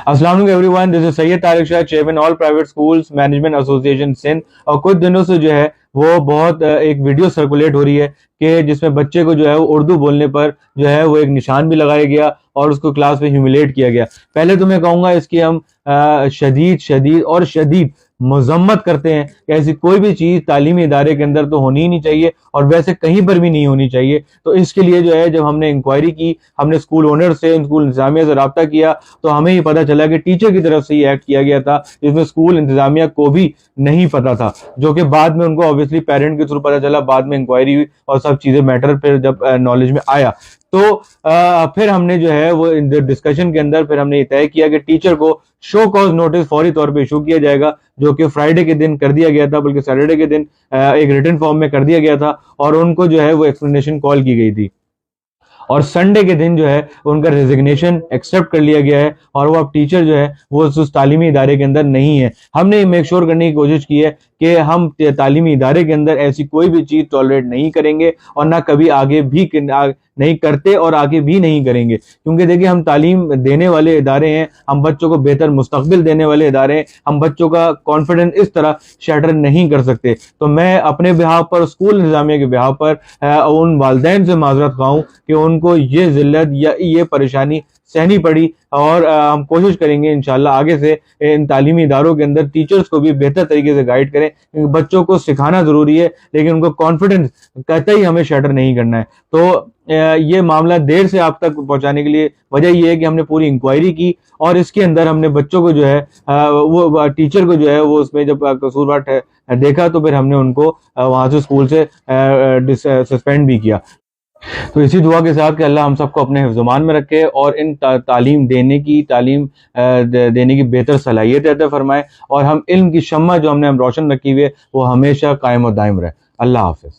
अस्सलाम वालेकुम everyone, this is Syed Tariq Shah, chairman all private schools management association Sindh. और कुछ दिनों से जो है वो बहुत एक वीडियो सर्कुलेट हो रही है कि जिसमें बच्चे को जो है वो उर्दू बोलने पर जो है वो एक निशान भी लगाया गया और उसको क्लास में ह्यूमिलेट किया गया। पहले तो मैं कहूँगा इसकी हम शदीद मजम्मत करते हैं कि ऐसी कोई भी चीज़ तालीमी इदारे के अंदर तो होनी ही नहीं चाहिए और वैसे कहीं पर भी नहीं होनी चाहिए। तो इसके लिए जो है जब हमने इंक्वायरी की, हमने स्कूल ओनर से, स्कूल इंतजामिया से रब्ता किया, तो हमें ये पता चला कि टीचर की तरफ से ये एक्ट किया गया था जिसमें स्कूल इंतजामिया को भी नहीं पता था, जो कि बाद में उनको ऑब्वियसली पेरेंट के थ्रू पता चला, बाद में इंक्वायरी हुई और सब चीज़ें मैटर फिर जब नॉलेज में आया तो फिर हमने जो है वो डिस्कशन के अंदर फिर हमने ये तय किया कि टीचर को शो कॉज नोटिस फौरी तौर पे इशू किया जाएगा, जो कि फ्राइडे के दिन कर दिया गया था, बल्कि सैटरडे के दिन एक रिटन फॉर्म में कर दिया गया था और उनको जो है वो एक्सप्लेनेशन कॉल की गई थी और संडे के दिन जो है उनका रेजिग्नेशन एक्सेप्ट कर लिया गया है और वो अब टीचर जो है वो उस तालीमी इदारे के अंदर नहीं है। हमने मेक श्योर करने की कोशिश की है कि हम तालीमी इदारे के अंदर ऐसी कोई भी चीज़ टॉलरेट नहीं करेंगे और ना कभी आगे भी नहीं करते और आगे भी नहीं करेंगे, क्योंकि देखिए हम तालीम देने वाले इदारे हैं, हम बच्चों को बेहतर मुस्तकबिल देने वाले इदारे हैं, हम बच्चों का कॉन्फिडेंस इस तरह शैटर नहीं कर सकते। तो मैं अपने बिहाफ पर, स्कूल इंतजामिया के बिहाफ पर उन वालिदैन से माजरत खाऊं कि उनको ये जिल्लत या ये परेशानी सहनी पड़ी और हम कोशिश करेंगे इंशाल्लाह आगे से इन तालीमी इदारों के अंदर टीचर्स को भी बेहतर तरीके से गाइड करें, क्योंकि बच्चों को सिखाना ज़रूरी है लेकिन उनको कॉन्फिडेंस कतई हमें शैटर नहीं करना है। तो ये मामला देर से आप तक पहुंचाने के लिए वजह यह है कि हमने पूरी इंक्वायरी की और इसके अंदर हमने बच्चों को जो है वो टीचर को जो है वो उसमें जब कसूरवार देखा तो फिर हमने उनको वहां से स्कूल से सस्पेंड भी किया। तो इसी दुआ के साथ कि अल्लाह हम सबको अपने हिफ्ज़-ओ-मान में रखे और इन तालीम देने की बेहतर सलाहियत अता फरमाए और हम इल्म की शम्मा जो हम रोशन रखी हुई है वो हमेशा कायम और दायम रहे। अल्लाह हाफ़िज़।